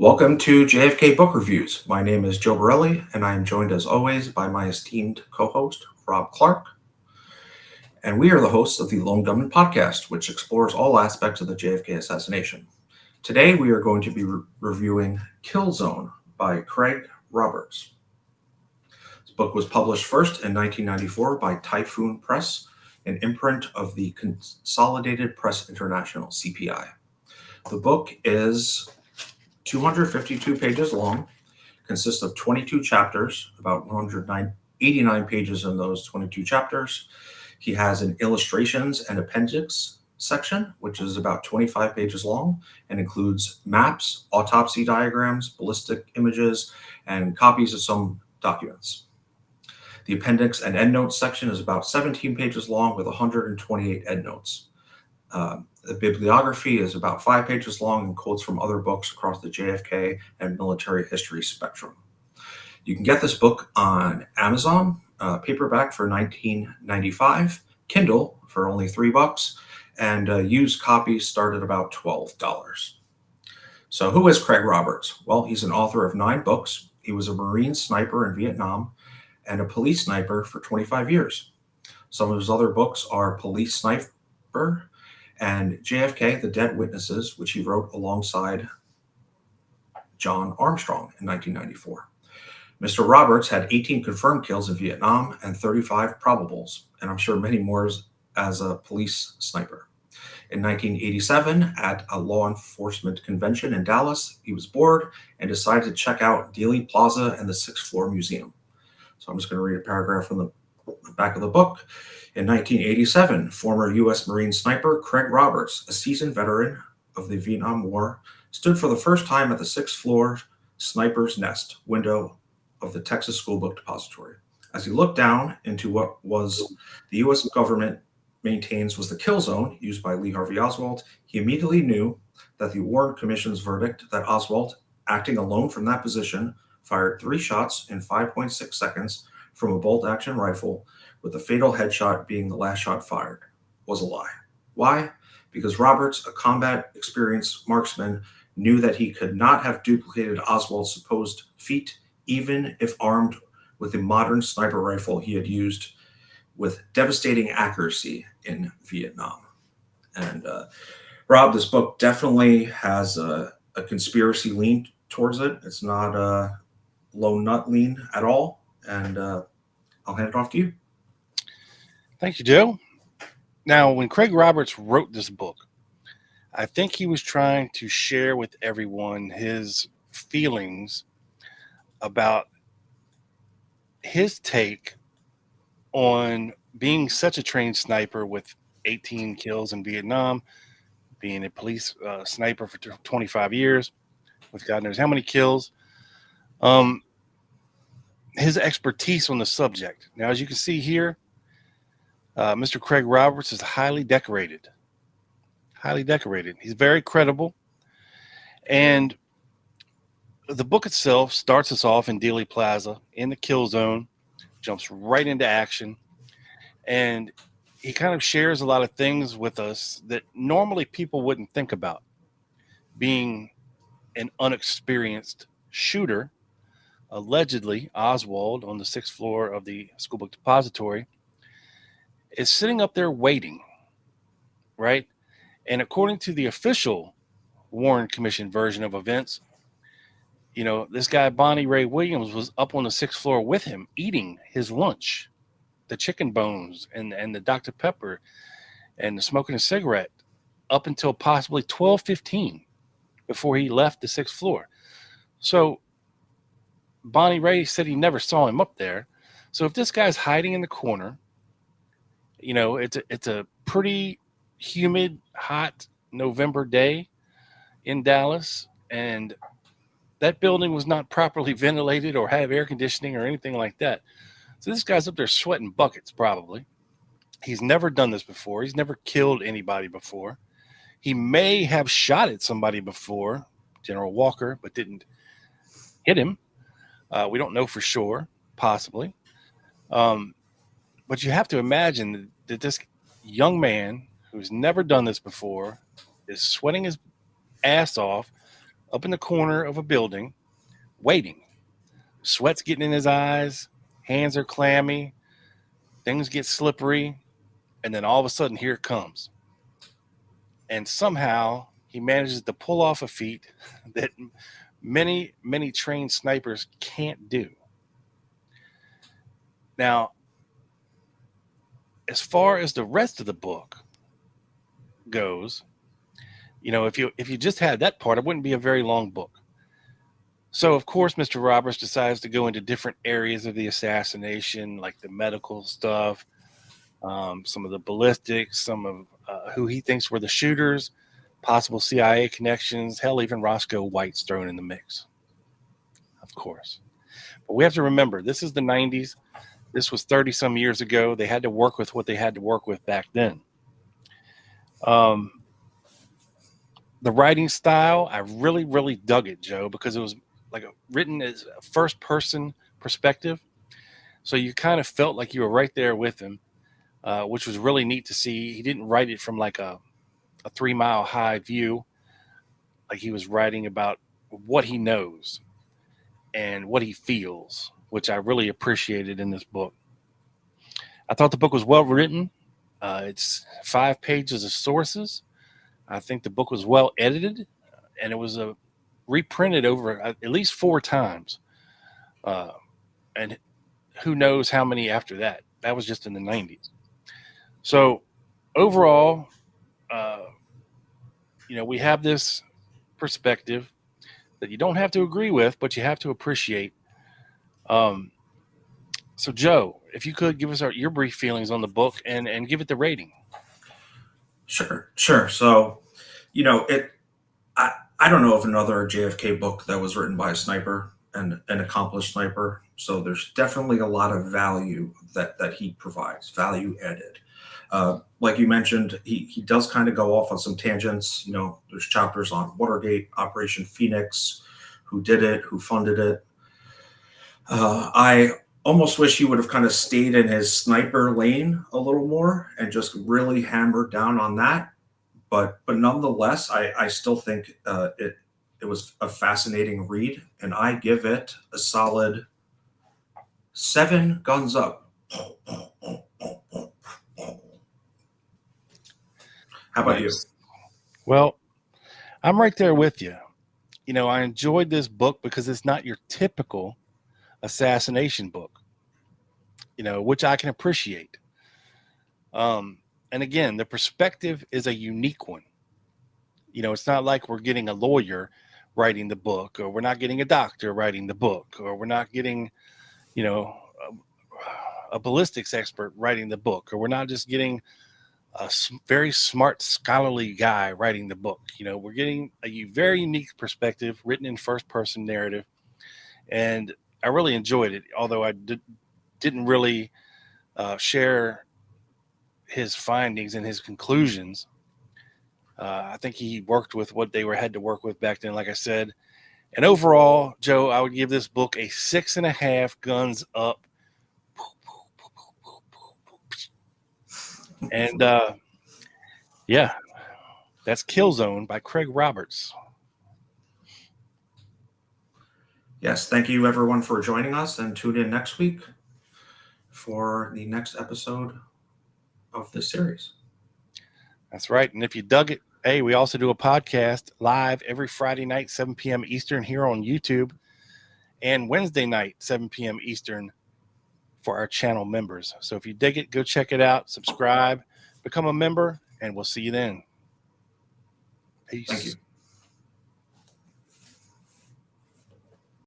Welcome to JFK Book Reviews. My name is Joe Borelli, and I am joined as always by my esteemed co host, Rob Clark. And we are the hosts of the Lone Gunman podcast, which explores all aspects of the JFK assassination. Today, we are going to be reviewing Kill Zone by Craig Roberts. This book was published first in 1994 by Typhoon Press, an imprint of the Consolidated Press International, CPI. The book is 252 pages long, consists of 22 chapters, about 189 pages in those 22 chapters. He has an illustrations and appendix section, which is about 25 pages long and includes maps, autopsy diagrams, ballistic images, and copies of some documents. The appendix and endnotes section is about 17 pages long with 128 endnotes. The bibliography is about 5 pages long and quotes from other books across the JFK and military history spectrum. You can get this book on Amazon, paperback for $19.95, Kindle for only $3, and used copies start at about $12. So who is Craig Roberts? Well, he's an author of 9 books. He was a Marine sniper in Vietnam and a police sniper for 25 years. Some of his other books are Police Sniper and JFK, The Dead Witnesses, which he wrote alongside John Armstrong in 1994. Mr. Roberts had 18 confirmed kills in Vietnam and 35 probables, and I'm sure many more as a police sniper. In 1987, at a law enforcement convention in Dallas, he was bored and decided to check out Dealey Plaza and the 6th Floor Museum. So I'm just going to read a paragraph from the back of the book. In 1987, former U.S. Marine sniper Craig Roberts, a seasoned veteran of the Vietnam War, stood for the first time at the 6th floor sniper's nest window of the Texas School Book Depository. As he looked down into what was the U.S. government maintains was the kill zone used by Lee Harvey Oswald, he immediately knew that the Warren Commission's verdict that Oswald, acting alone from that position, fired 3 shots in 5.6 seconds from a bolt-action rifle, with the fatal headshot being the last shot fired, was a lie. Why? Because Roberts, a combat experienced marksman, knew that he could not have duplicated Oswald's supposed feat, even if armed with the modern sniper rifle he had used with devastating accuracy in Vietnam. And Rob, this book definitely has a conspiracy lean towards it. It's not a lone nut lean at all. And I'll hand it off to you. Thank you, Joe. Now, when Craig Roberts wrote this book, I think he was trying to share with everyone his feelings about his take on being such a trained sniper with 18 kills in Vietnam, being a police sniper for 25 years with God knows how many kills. His expertise on the subject. Now, as you can see here, Mr. Craig Roberts is highly decorated. Highly decorated. He's very credible. And the book itself starts us off in Dealey Plaza in the kill zone, jumps right into action. And he kind of shares a lot of things with us that normally people wouldn't think about. Being an unexperienced shooter, allegedly Oswald on the 6th floor of the School Book Depository is sitting up there waiting, right? And according to the official Warren Commission version of events, you know, this guy, Bonnie Ray Williams, was up on the 6th floor with him eating his lunch, the chicken bones and the Dr. Pepper and smoking a cigarette up until possibly 12:15 before he left the 6th floor. So Bonnie Ray said he never saw him up there. So if this guy's hiding in the corner, you know, it's a pretty humid, hot November day in Dallas, and that building was not properly ventilated or have air conditioning or anything like that. So this guy's up there sweating buckets probably. He's never done this before. He's never killed anybody before. He may have shot at somebody before, General Walker, but didn't hit him. We don't know for sure, possibly. But you have to imagine that this young man who's never done this before is sweating his ass off up in the corner of a building, waiting. Sweat's getting in his eyes, hands are clammy, things get slippery, and then all of a sudden, here it comes. And somehow he manages to pull off a feat that many, many trained snipers can't do. Now, as far as the rest of the book goes, if you just had that part, it wouldn't be a very long book. So, of course, Mr. Roberts decides to go into different areas of the assassination, like the medical stuff, some of the ballistics, some of who he thinks were the shooters, possible CIA connections, hell, even Roscoe White's thrown in the mix, of course. But we have to remember, this is the 90s. This was 30 some years ago. They had to work with what they had to work with back then. The writing style, I really, really dug it, Joe, because it was like written as a first person perspective. So you kind of felt like you were right there with him, which was really neat to see. He didn't write it from like a 3 mile high view. Like he was writing about what he knows and what he feels, which I really appreciated in this book. I thought the book was well written. It's 5 pages of sources. I think the book was well edited, and it was reprinted over at least 4 times. And who knows how many after that. That was just in the 90s. So overall, we have this perspective that you don't have to agree with, but you have to appreciate. So, Joe, if you could give us your brief feelings on the book and give it the rating. Sure. So, I don't know of another JFK book that was written by a sniper and an accomplished sniper. So there's definitely a lot of value that he provides, value added. Like you mentioned, he does kind of go off on some tangents. There's chapters on Watergate, Operation Phoenix, who did it, who funded it. I almost wish he would have kind of stayed in his sniper lane a little more and just really hammered down on that. But nonetheless, I still think it was a fascinating read, and I give it a solid 7 guns up. How about you? Well, I'm right there with you. I enjoyed this book because it's not your typical assassination book, which I can appreciate. And again, the perspective is a unique one. It's not like we're getting a lawyer writing the book, or we're not getting a doctor writing the book, or we're not getting, a ballistics expert writing the book, or we're not just getting a very smart, scholarly guy writing the book. We're getting a very unique perspective written in first-person narrative, and I really enjoyed it, although I didn't really share his findings and his conclusions. I think he worked with what they had to work with back then, like I said. And overall, Joe, I would give this book a 6.5 guns up. And yeah, that's Killzone by Craig Roberts. Yes, thank you everyone for joining us, and tune in next week for the next episode of this series. That's right. And if you dug it, hey, we also do a podcast live every Friday night, 7 p.m. Eastern here on YouTube, and Wednesday night, 7 p.m. Eastern for our channel members. So if you dig it, go check it out, subscribe, become a member, and we'll see you then. Peace. Thank you.